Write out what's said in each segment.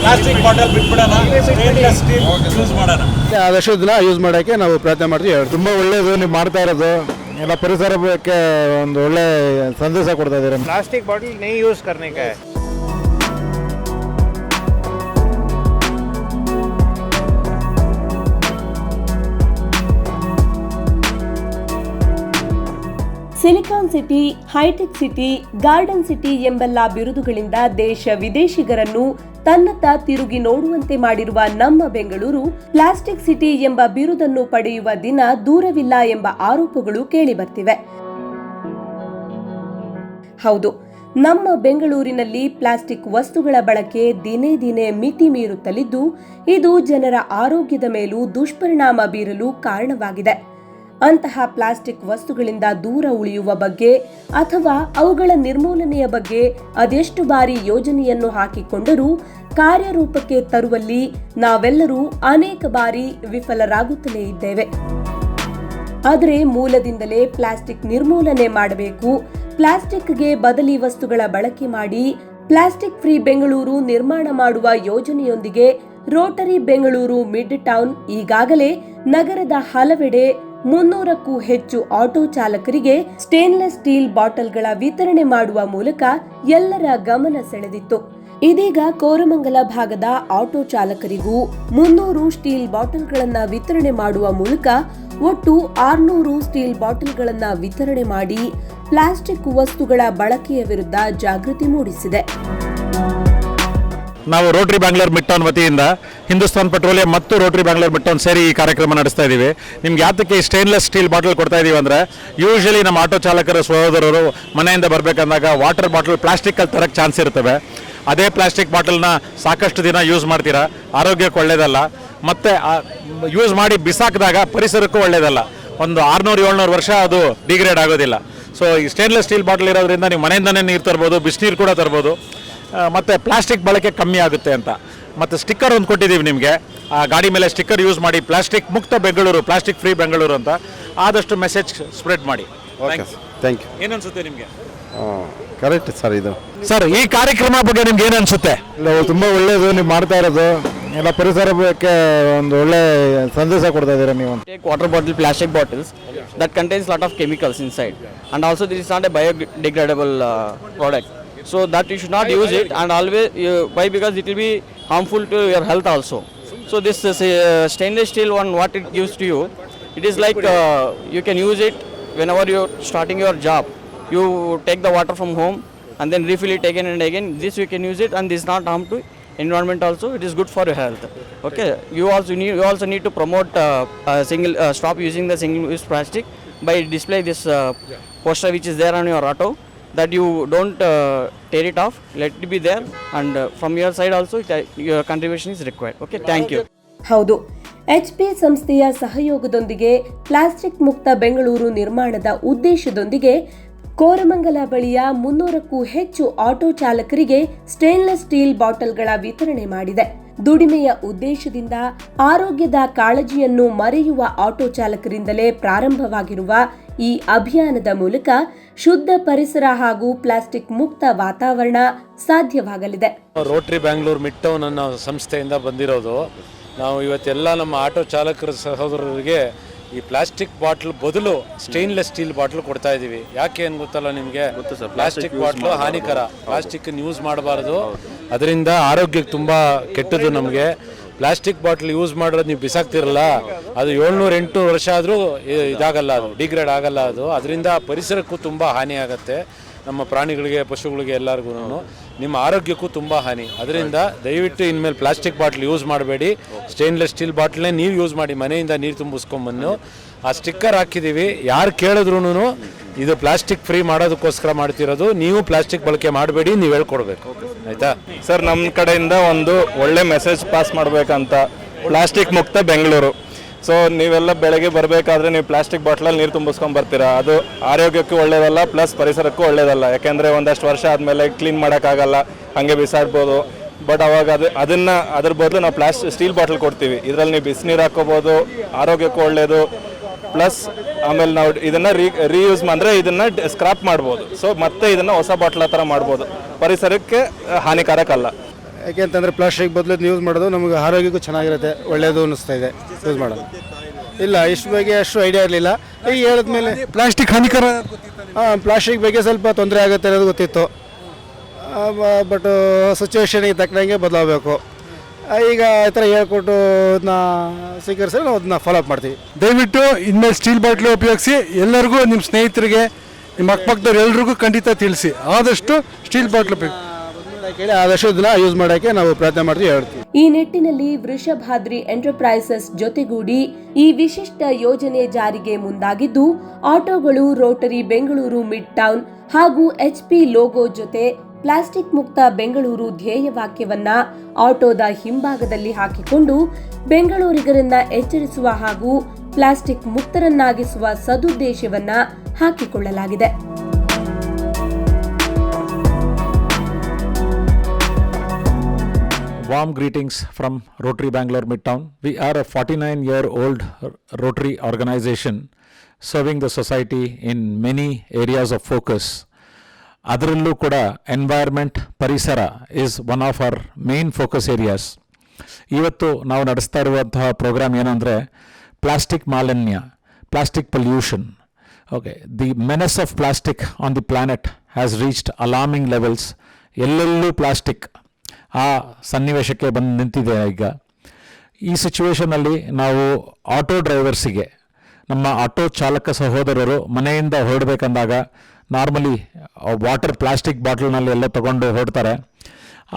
Plastic bottle ಬಿಟ್ಬಿಡೋಣ, stainless steel use ಮಾಡೋಣ. ಆದಷ್ಟು ದಿನ ಯೂಸ್ ಮಾಡೋಕ್ಕೆ ನಾವು ಪ್ರಯತ್ನ ಮಾಡ್ತೀವಿ. ತುಂಬ ಒಳ್ಳೆಯದು ನೀವು ಮಾಡ್ತಾ ಇರೋದು, ಎಲ್ಲ ಪರಿಸರಕ್ಕೆ ಒಂದು ಒಳ್ಳೆ ಸಂದೇಶ ಕೊಡ್ತಾ ಇದ್ದೀರಾ. प्लास्टिक बॉटल नहीं यूज़ करने का है. Silicon city, hi-tech city, garden city ಎಂಬೆಲ್ಲ ಬಿರುದುಗಳಿಂದ ದೇಶ ವಿದೇಶಿಗರನ್ನು ತನ್ನತ್ತ ತಿರುಗಿ ನೋಡುವಂತೆ ಮಾಡಿರುವ ನಮ್ಮ ಬೆಂಗಳೂರು ಪ್ಲಾಸ್ಟಿಕ್ ಸಿಟಿ ಎಂಬ ಬಿರುದನ್ನು ಪಡೆಯುವ ದಿನ ದೂರವಿಲ್ಲ ಎಂಬ ಆರೋಪಗಳು ಕೇಳಿಬರ್ತಿವೆ. ಹೌದು, ನಮ್ಮ ಬೆಂಗಳೂರಿನಲ್ಲಿ ಪ್ಲಾಸ್ಟಿಕ್ ವಸ್ತುಗಳ ಬಳಕೆ ದಿನೇ ದಿನೇ ಮಿತಿ ಮೀರುತ್ತಲಿದ್ದು, ಇದು ಜನರ ಆರೋಗ್ಯದ ಮೇಲೂ ದುಷ್ಪರಿಣಾಮ ಬೀರಲು ಕಾರಣವಾಗಿದೆ. ಅಂತಹ ಪ್ಲಾಸ್ಟಿಕ್ ವಸ್ತುಗಳಿಂದ ದೂರ ಉಳಿಯುವ ಬಗ್ಗೆ ಅಥವಾ ಅವುಗಳ ನಿರ್ಮೂಲನೆಯ ಬಗ್ಗೆ ಅದೆಷ್ಟು ಬಾರಿ ಯೋಜನೆಯನ್ನು ಹಾಕಿಕೊಂಡರೂ ಕಾರ್ಯರೂಪಕ್ಕೆ ತರುವಲ್ಲಿ ನಾವೆಲ್ಲರೂ ಅನೇಕ ಬಾರಿ ವಿಫಲರಾಗುತ್ತಲೇ ಇದ್ದೇವೆ. ಆದರೆ ಮೂಲದಿಂದಲೇ ಪ್ಲಾಸ್ಟಿಕ್ ನಿರ್ಮೂಲನೆ ಮಾಡಬೇಕು, ಪ್ಲಾಸ್ಟಿಕ್ಗೆ ಬದಲಿ ವಸ್ತುಗಳ ಬಳಕೆ ಮಾಡಿ ಪ್ಲಾಸ್ಟಿಕ್ ಫ್ರೀ ಬೆಂಗಳೂರು ನಿರ್ಮಾಣ ಮಾಡುವ ಯೋಜನೆಯೊಂದಿಗೆ ರೋಟರಿ ಬೆಂಗಳೂರು ಮಿಡ್ ಟೌನ್ ಈಗಾಗಲೇ ನಗರದ ಹಲವೆಡೆ 300ಕ್ಕೂ ಹೆಚ್ಚು ಆಟೋ ಚಾಲಕರಿಗೆ ಸ್ಟೇನ್ಲೆಸ್ ಸ್ಟೀಲ್ ಬಾಟಲ್ಗಳ ವಿತರಣೆ ಮಾಡುವ ಮೂಲಕ ಎಲ್ಲರ ಗಮನ ಸೆಳೆದಿತ್ತು. ಇದೀಗ ಕೋರಮಂಗಲ ಭಾಗದ ಆಟೋ ಚಾಲಕರಿಗೂ 300 ಸ್ಟೀಲ್ ಬಾಟಲ್ಗಳನ್ನು ವಿತರಣೆ ಮಾಡುವ ಮೂಲಕ ಒಟ್ಟು 600 ಸ್ಟೀಲ್ ಬಾಟಲ್ಗಳನ್ನು ವಿತರಣೆ ಮಾಡಿ ಪ್ಲಾಸ್ಟಿಕ್ ವಸ್ತುಗಳ ಬಳಕೆಯ ವಿರುದ್ಧ ಜಾಗೃತಿ ಮೂಡಿಸಿದೆ. ನಾವು ರೋಟರಿ ಬ್ಯಾಂಗ್ಳೂರ್ ಮಿಡ್ ಟೌನ್ ವತಿಯಿಂದ ಹಿಂದೂಸ್ತಾನ್ ಪೆಟ್ರೋಲಿಯಂ ಮತ್ತು ರೋಟರಿ ಬ್ಯಾಂಗ್ಳೂರ್ ಮಿಡ್ ಟೌನ್ ಸೇರಿ ಈ ಕಾರ್ಯಕ್ರಮ ನಡೆಸ್ತಾ ಇದ್ದೀವಿ. ನಿಮ್ಗೆ ಯಾತಕ್ಕೆ ಈ ಸ್ಟೇನ್ಲೆಸ್ ಸ್ಟೀಲ್ ಬಾಟಲ್ ಕೊಡ್ತಾ ಇದ್ದೀವಿ ಅಂದರೆ, ಯೂಶಲಿ ನಮ್ಮ ಆಟೋ ಚಾಲಕರ ಸಹೋದರರು ಮನೆಯಿಂದ ಬರಬೇಕಂದಾಗ ವಾಟರ್ ಬಾಟಲ್ ಪ್ಲಾಸ್ಟಿಕ್ಕಲ್ಲಿ ತರಕ್ಕೆ ಚಾನ್ಸ್ ಇರ್ತವೆ. ಅದೇ ಪ್ಲಾಸ್ಟಿಕ್ ಬಾಟಲ್ನ ಸಾಕಷ್ಟು ದಿನ ಯೂಸ್ ಮಾಡ್ತೀರಾ, ಆರೋಗ್ಯಕ್ಕೆ ಒಳ್ಳೆಯದಲ್ಲ. ಮತ್ತು ಯೂಸ್ ಮಾಡಿ ಬಿಸಾಕಿದಾಗ ಪರಿಸರಕ್ಕೂ ಒಳ್ಳೆಯದಲ್ಲ. ಒಂದು 600-700 ವರ್ಷ ಅದು ಡಿಗ್ರೇಡ್ ಆಗೋದಿಲ್ಲ. ಸೊ ಈ ಸ್ಟೇನ್ಲೆಸ್ ಸ್ಟೀಲ್ ಬಾಟಲ್ ಇರೋದ್ರಿಂದ ನೀವು ಮನೆಯಿಂದನೇ ನೀರು ತರ್ಬೋದು, ಬಿಸಿನೀರು ಕೂಡ ತರ್ಬೋದು, ಮತ್ತು ಪ್ಲಾಸ್ಟಿಕ್ ಬಳಕೆ ಕಮ್ಮಿ ಆಗುತ್ತೆ ಅಂತ. ಮತ್ತು ಸ್ಟಿಕ್ಕರ್ ಒಂದು ಕೊಟ್ಟಿದ್ದೀವಿ ನಿಮಗೆ, ಆ ಗಾಡಿ ಮೇಲೆ ಸ್ಟಿಕ್ಕರ್ ಯೂಸ್ ಮಾಡಿ, ಪ್ಲಾಸ್ಟಿಕ್ ಮುಕ್ತ ಬೆಂಗಳೂರು, ಪ್ಲಾಸ್ಟಿಕ್ ಫ್ರೀ ಬೆಂಗಳೂರು ಅಂತ ಆದಷ್ಟು ಮೆಸೇಜ್ ಸ್ಪ್ರೆಡ್ ಮಾಡಿ. Thank you. ಏನನ್ಸುತ್ತೆ ನಿಮಗೆ? Correct sir. ಇದು ಸರ್, ಈ ಕಾರ್ಯಕ್ರಮ ಬಗ್ಗೆ ನಿಮ್ಗೆ ಏನು ಅನ್ಸುತ್ತೆ? ಇಲ್ಲ, ತುಂಬ ಒಳ್ಳೆಯದು ನೀವು ಮಾಡ್ತಾ ಇರೋದು, ಎಲ್ಲ ಪರಿಸರಕ್ಕೆ ಒಂದು ಒಳ್ಳೆ ಸಂದೇಶ ಕೊಡ್ತಾ ಇದ್ದೀರಾ ನೀವು. Take water bottle, plastic bottles that contains lot of chemicals inside, and also this is not a biodegradable product. So that you should not use it, and always why, because it will be harmful to your health also. So this stainless steel one, what it gives to you, it is like you can use it whenever you're starting your job. You take the water from home and then refill it again and again. This you can use it, and this is not harm to environment also. It is good for your health. Okay, you also need to promote stop using the single use plastic by display this poster which is there on your auto, that you don't tear it off, let it be there, and from your side also your contribution is required. Okay, thank you. ಹೌದು, HP ಸಂಸ್ಥೆಯ ಸಹಯೋಗದೊಂದಿಗೆ plastic ಮುಕ್ತ ಬೆಂಗಳೂರು ನಿರ್ಮಾಣದ ಉದ್ದೇಶದೊಂದಿಗೆ ಕೋರಮಂಗಲ ಬಳಿಯ 300ಕ್ಕೂ ಹೆಚ್ಚು auto ಚಾಲಕರಿಗೆ stainless steel ಬಾಟಲ್ಗಳ ವಿತರಣೆ ಮಾಡಿದೆ. ದುಡಿಮೆಯ ಉದ್ದೇಶದಿಂದ ಆರೋಗ್ಯದ ಕಾಳಜಿಯನ್ನು ಮರೆಯುವ ಆಟೋ ಚಾಲಕರಿಂದಲೇ ಪ್ರಾರಂಭವಾಗಿರುವ ಈ ಅಭಿಯಾನದ ಮೂಲಕ ಶುದ್ಧ ಪರಿಸರ ಹಾಗೂ ಪ್ಲಾಸ್ಟಿಕ್ ಮುಕ್ತ ವಾತಾವರಣ ಸಾಧ್ಯವಾಗಲಿದೆ. ರೋಟರಿ ಬ್ಯಾಂಗ್ಳೂರ್ ಮಿಡ್ ಟೌನ್ ಅನ್ನೋ ಸಂಸ್ಥೆಯಿಂದ ಬಂದಿರೋದು. ನಾವು ಇವತ್ತೆಲ್ಲ ನಮ್ಮ ಆಟೋ ಚಾಲಕರ ಸಹೋದರರಿಗೆ ಈ ಪ್ಲಾಸ್ಟಿಕ್ ಬಾಟ್ಲ್ ಬದಲು ಸ್ಟೇನ್ಲೆಸ್ ಸ್ಟೀಲ್ ಬಾಟ್ಲ್ ಕೊಡ್ತಾ ಇದ್ದೀವಿ. ಯಾಕೆ ಏನು ಗೊತ್ತಲ್ಲ ನಿಮಗೆ? ಪ್ಲಾಸ್ಟಿಕ್ ಬಾಟ್ಲು ಹಾನಿಕರ, ಪ್ಲಾಸ್ಟಿಕ್ ಯೂಸ್ ಮಾಡಬಾರ್ದು, ಅದರಿಂದ ಆರೋಗ್ಯಕ್ಕೆ ತುಂಬ ಕೆಟ್ಟದ್ದು. ನಮಗೆ ಪ್ಲಾಸ್ಟಿಕ್ ಬಾಟ್ಲ್ ಯೂಸ್ ಮಾಡೋದು ನೀವು ಬಿಸಾಕ್ತಿರಲ್ಲ, ಅದು 700-800 ವರ್ಷ ಆದರೂ ಇದಾಗಲ್ಲ, ಅದು ಡಿಗ್ರೇಡ್ ಆಗಲ್ಲ. ಅದರಿಂದ ಪರಿಸರಕ್ಕೂ ತುಂಬ ಹಾನಿ ಆಗುತ್ತೆ, ನಮ್ಮ ಪ್ರಾಣಿಗಳಿಗೆ, ಪಶುಗಳಿಗೆ, ಎಲ್ಲರಿಗೂ, ನಿಮ್ಮ ಆರೋಗ್ಯಕ್ಕೂ ತುಂಬ ಹಾನಿ. ಅದರಿಂದ ದಯವಿಟ್ಟು ಇನ್ಮೇಲೆ ಪ್ಲಾಸ್ಟಿಕ್ ಬಾಟ್ಲ್ ಯೂಸ್ ಮಾಡಬೇಡಿ, ಸ್ಟೇನ್ಲೆಸ್ ಸ್ಟೀಲ್ ಬಾಟ್ಲೇ ನೀವು ಯೂಸ್ ಮಾಡಿ. ಮನೆಯಿಂದ ನೀರು ತುಂಬಿಸ್ಕೊಂಬಂದು ಆ ಸ್ಟಿಕ್ಕರ್ ಹಾಕಿದ್ದೀವಿ, ಯಾರು ಕೇಳಿದ್ರೂ ಇದು ಪ್ಲಾಸ್ಟಿಕ್ ಫ್ರೀ ಮಾಡೋದಕ್ಕೋಸ್ಕರ ಮಾಡ್ತಿರೋದು, ನೀವು ಪ್ಲಾಸ್ಟಿಕ್ ಬಳಕೆ ಮಾಡಬೇಡಿ, ನೀವು ಹೇಳ್ಕೊಡ್ಬೇಕು, ಆಯಿತಾ ಸರ್? ನಮ್ಮ ಕಡೆಯಿಂದ ಒಂದು ಒಳ್ಳೆ ಮೆಸೇಜ್ ಪಾಸ್ ಮಾಡಬೇಕಂತ, ಪ್ಲಾಸ್ಟಿಕ್ ಮುಕ್ತ ಬೆಂಗಳೂರು. ಸೊ ನೀವೆಲ್ಲ ಬೆಳಗ್ಗೆ ಬರಬೇಕಾದ್ರೆ ನೀವು ಪ್ಲಾಸ್ಟಿಕ್ ಬಾಟ್ಲಲ್ಲಿ ನೀರು ತುಂಬಿಸ್ಕೊಂಡು ಬರ್ತೀರಾ, ಅದು ಆರೋಗ್ಯಕ್ಕೂ ಒಳ್ಳೆಯದಲ್ಲ, ಪ್ಲಸ್ ಪರಿಸರಕ್ಕೂ ಒಳ್ಳೆಯದಲ್ಲ. ಯಾಕೆಂದರೆ ಒಂದಷ್ಟು ವರ್ಷ ಆದಮೇಲೆ ಕ್ಲೀನ್ ಮಾಡೋಕ್ಕಾಗಲ್ಲ, ಹಾಗೆ ಬಿಸಾಡ್ಬೋದು. ಬಟ್ ಅವಾಗ ಅದ್ರ ಬದಲು ನಾವು ಸ್ಟೀಲ್ ಬಾಟ್ಲ್ ಕೊಡ್ತೀವಿ. ಇದರಲ್ಲಿ ನೀವು ಬಿಸಿನೀರು ಹಾಕೋಬೋದು, ಆರೋಗ್ಯಕ್ಕೂ ಒಳ್ಳೆಯದು. ಪ್ಲಸ್ ಆಮೇಲೆ ನಾವು ಇದನ್ನು ರೀಯೂಸ್ ಅಂದರೆ ಇದನ್ನು ಸ್ಕ್ರಾಪ್ ಮಾಡ್ಬೋದು. ಸೊ ಮತ್ತೆ ಇದನ್ನು ಹೊಸ ಬಾಟ್ಲ ಥರ ಮಾಡ್ಬೋದು, ಪರಿಸರಕ್ಕೆ ಹಾನಿಕಾರಕ ಅಲ್ಲ. ಯಾಕೆಂತಂದರೆ ಪ್ಲಾಸ್ಟಿಕ್ ಬದಲು ಯೂಸ್ ಮಾಡೋದು ನಮಗೆ ಆರೋಗ್ಯಕ್ಕೂ ಚೆನ್ನಾಗಿರುತ್ತೆ, ಒಳ್ಳೆಯದು ಅನ್ನಿಸ್ತಾ ಇದೆ ಯೂಸ್ ಮಾಡೋದು. ಇಲ್ಲ ಇಷ್ಟು ಬಗ್ಗೆ ಅಷ್ಟು ಐಡಿಯಾ ಇರಲಿಲ್ಲ. ಈಗ ಹೇಳಿದ್ಮೇಲೆ ಪ್ಲಾಸ್ಟಿಕ್ ಹಾನಿಕರ ಪ್ಲಾಸ್ಟಿಕ್ ಬಗ್ಗೆ ಸ್ವಲ್ಪ ತೊಂದರೆ ಆಗುತ್ತೆ ಅನ್ನೋದು ಗೊತ್ತಿತ್ತು. ಬಟ್ ಸಿಚುವೇಶನಿಗೆ ತಕ್ಕಂಗೆ ಬದಲಾಗಬೇಕು. ಈಗ ಈ ಥರ ಹೇಳ್ಕೊಟ್ಟು ಅದನ್ನ ಸ್ವೀಕರಿಸಿ ನಾವು ಅದನ್ನ ಫಾಲೋ ಅಪ್ ಮಾಡ್ತೀವಿ. ದಯವಿಟ್ಟು ಇನ್ಮೇಲೆ ಸ್ಟೀಲ್ ಬಾಟ್ಲಿ ಉಪಯೋಗಿಸಿ. ಎಲ್ಲರಿಗೂ ನಿಮ್ಮ ಸ್ನೇಹಿತರಿಗೆ, ನಿಮ್ಮ ಅಕ್ಕಪಕ್ಕದವ್ರು ಎಲ್ರಿಗೂ ಖಂಡಿತ ತಿಳಿಸಿ, ಆದಷ್ಟು ಸ್ಟೀಲ್ ಬಾಟ್ಲು ಉಪಯೋಗಿಸಿ. ಕೇಳಿ ಆದಷ್ಟು ಇದನ್ನ ಯೂಸ್ ಮಾಡೋಕ್ಕೆ ನಾವು ಪ್ರಯತ್ನ ಮಾಡ್ತೀವಿ, ಹೇಳ್ತೀವಿ. ಈ ನಿಟ್ಟಿನಲ್ಲಿ ವೃಷಭಾದ್ರಿ ಎಂಟರ್ಪ್ರೈಸಸ್ ಜೊತೆಗೂಡಿ ಈ ವಿಶಿಷ್ಟ ಯೋಜನೆ ಜಾರಿಗೆ ಮುಂದಾಗಿದ್ದು, ಆಟೋಗಳು ರೋಟರಿ ಬೆಂಗಳೂರು ಮಿಡ್ ಟೌನ್ ಹಾಗೂ HP ಲೋಗೋ ಜೊತೆ ಪ್ಲಾಸ್ಟಿಕ್ ಮುಕ್ತ ಬೆಂಗಳೂರು ಧ್ಯೇಯವಾಕ್ಯವನ್ನ ಆಟೋದ ಹಿಂಭಾಗದಲ್ಲಿ ಹಾಕಿಕೊಂಡು ಬೆಂಗಳೂರಿಗರನ್ನ ಎಚ್ಚರಿಸುವ ಹಾಗೂ ಪ್ಲಾಸ್ಟಿಕ್ ಮುಕ್ತರನ್ನಾಗಿಸುವ ಸದುದ್ದೇಶವನ್ನ ಹಾಕಿಕೊಳ್ಳಲಾಗಿದೆ. Warm greetings from Rotary Bangalore Midtown. We are a 49-year-old Rotary organization serving the society in many areas of focus. ಅದರಲ್ಲೂ ಕೂಡ ಎನ್ವೈರ್ಮೆಂಟ್, ಪರಿಸರ is one of our main focus areas. ಇವತ್ತು ನಾವು ನಡೆಸ್ತಾ ಇರುವಂತಹ ಪ್ರೋಗ್ರಾಮ್ ಏನಂದರೆ ಪ್ಲಾಸ್ಟಿಕ್ ಮಾಲಿನ್ಯ, plastic pollution. Okay, the menace of plastic on the planet has reached alarming levels. ಎಲ್ಲೆಲ್ಲೂ ಪ್ಲಾಸ್ಟಿಕ್ ಆ ಸನ್ನಿವೇಶಕ್ಕೆ ಬಂದು ನಿಂತಿದೆ. ಈಗ ಈ ಸಿಚುವೇಷನಲ್ಲಿ ನಾವು ಆಟೋ ಡ್ರೈವರ್ಸಿಗೆ, ನಮ್ಮ ಆಟೋ ಚಾಲಕ ಸಹೋದರರು ಮನೆಯಿಂದ ಹೊರಡಬೇಕಂದಾಗ ನಾರ್ಮಲಿ ವಾಟರ್ ಪ್ಲಾಸ್ಟಿಕ್ ಬಾಟಲ್ನಲ್ಲಿ ಎಲ್ಲ ತೊಗೊಂಡು ಹೊರಡ್ತಾರೆ.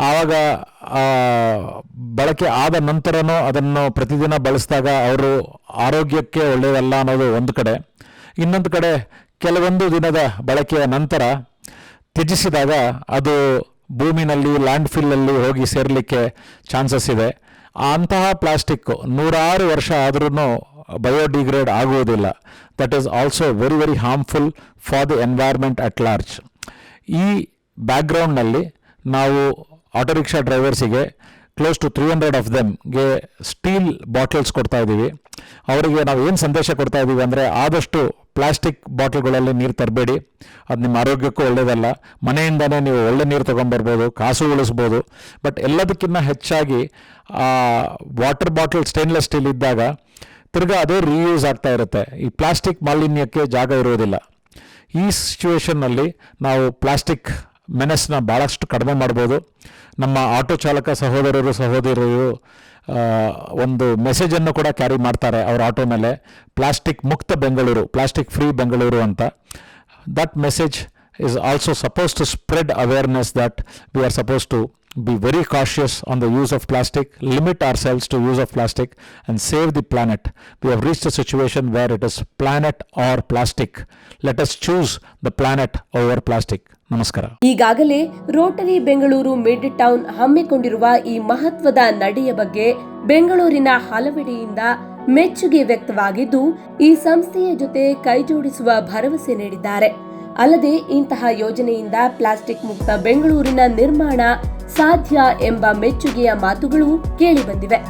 ಆವಾಗ ಬಳಕೆ ಆದ ನಂತರನೂ ಅದನ್ನು ಪ್ರತಿದಿನ ಬಳಸಿದಾಗ ಅವರು ಆರೋಗ್ಯಕ್ಕೆ ಒಳ್ಳೆಯದಲ್ಲ ಅನ್ನೋದು ಒಂದು ಕಡೆ. ಇನ್ನೊಂದು ಕಡೆ ಕೆಲವೊಂದು ದಿನದ ಬಳಕೆಯ ನಂತರ ತ್ಯಜಿಸಿದಾಗ ಅದು ಭೂಮಿನಲ್ಲಿ, ಲ್ಯಾಂಡ್ ಫಿಲ್ಲಲ್ಲಿ ಹೋಗಿ ಸೇರಲಿಕ್ಕೆ ಚಾನ್ಸಸ್ ಇದೆ. ಅಂತಹ ಪ್ಲಾಸ್ಟಿಕ್ 100 ವರ್ಷ ಆದ್ರೂ ಬಯೋಡಿಗ್ರೇಡ್ ಆಗುವುದಿಲ್ಲ. That is also very very harmful for the environment at large. ಈ ಬ್ಯಾಕ್ಗ್ರೌಂಡ್ನಲ್ಲಿ ನಾವು ಆಟೋ ರಿಕ್ಷಾ ಡ್ರೈವರ್ಸಿಗೆ ಕ್ಲೋಸ್ ಟು 300 ಆಫ್ ದೆಮ್ಗೆ ಸ್ಟೀಲ್ ಬಾಟಲ್ಸ್ ಕೊಡ್ತಾ ಇದ್ದೀವಿ. ಅವರಿಗೆ ನಾವು ಏನು ಸಂದೇಶ ಕೊಡ್ತಾ ಇದ್ದೀವಿ ಅಂದರೆ, ಆದಷ್ಟು ಪ್ಲಾಸ್ಟಿಕ್ ಬಾಟಲ್ಗಳಲ್ಲಿ ನೀರು ತರಬೇಡಿ, ಅದು ನಿಮ್ಮ ಆರೋಗ್ಯಕ್ಕೂ ಒಳ್ಳೆಯದಲ್ಲ. ಮನೆಯಿಂದನೇ ನೀವು ಒಳ್ಳೆ ನೀರು ತೊಗೊಂಬರ್ಬೋದು, ಕಾಸು ಉಳಿಸ್ಬೋದು. ಬಟ್ ಎಲ್ಲದಕ್ಕಿಂತ ಹೆಚ್ಚಾಗಿ ವಾಟರ್ ಬಾಟಲ್ ಸ್ಟೇನ್ಲೆಸ್ ಸ್ಟೀಲ್ ಇದ್ದಾಗ ತಿರ್ಗಾ ಅದೇ ರೀಯೂಸ್ ಆಗ್ತಾ ಇರುತ್ತೆ. ಈ ಪ್ಲಾಸ್ಟಿಕ್ ಮಾಲಿನ್ಯಕ್ಕೆ ಜಾಗ ಇರುವುದಿಲ್ಲ. ಈ ಸಿಚುವೇಷನ್ನಲ್ಲಿ ನಾವು ಪ್ಲಾಸ್ಟಿಕ್ ಮೆನೆಸ್ನ ಭಾಳಷ್ಟು ಕಡಿಮೆ ಮಾಡ್ಬೋದು. ನಮ್ಮ ಆಟೋ ಚಾಲಕ ಸಹೋದರರು ಸಹೋದರಿಯರು ಒಂದು ಮೆಸೇಜನ್ನು ಕೂಡ ಕ್ಯಾರಿ ಮಾಡ್ತಾರೆ ಅವರ ಆಟೋ ಮೇಲೆ, ಪ್ಲಾಸ್ಟಿಕ್ ಮುಕ್ತ ಬೆಂಗಳೂರು, ಪ್ಲಾಸ್ಟಿಕ್ ಫ್ರೀ ಬೆಂಗಳೂರು ಅಂತ. That message is also supposed to spread awareness that we are supposed to be very cautious on the use of plastic, limit ourselves to use of plastic and save the planet. We have reached a situation where it is planet or plastic. Let us choose the planet over plastic. ನಮಸ್ಕಾರ. ಈಗಾಗಲೇ Rotary Bengaluru mid town ಹಮ್ಮಿಕೊಂಡಿರುವ ಈ ಮಹತ್ವದ ನಡೆಯ ಬಗ್ಗೆ ಬೆಂಗಳೂರಿನ ಹಲವೆಡೆಯಿಂದ ಮೆಚ್ಚುಗೆ ವ್ಯಕ್ತವಾಗಿದ್ದು, ಈ ಸಂಸ್ಥೆಯ ಜೊತೆ ಕೈಜೋಡಿಸುವ ಭರವಸೆ ನೀಡಿದ್ದಾರೆ. ಅಲ್ಲದೆ ಇಂತಹ ಯೋಜನೆಯಿಂದ ಪ್ಲಾಸ್ಟಿಕ್ ಮುಕ್ತ ಬೆಂಗಳೂರಿನ ನಿರ್ಮಾಣ ಸಾಧ್ಯ ಎಂಬ ಮೆಚ್ಚುಗೆಯ ಮಾತುಗಳು ಕೇಳಿಬಂದಿವೆ.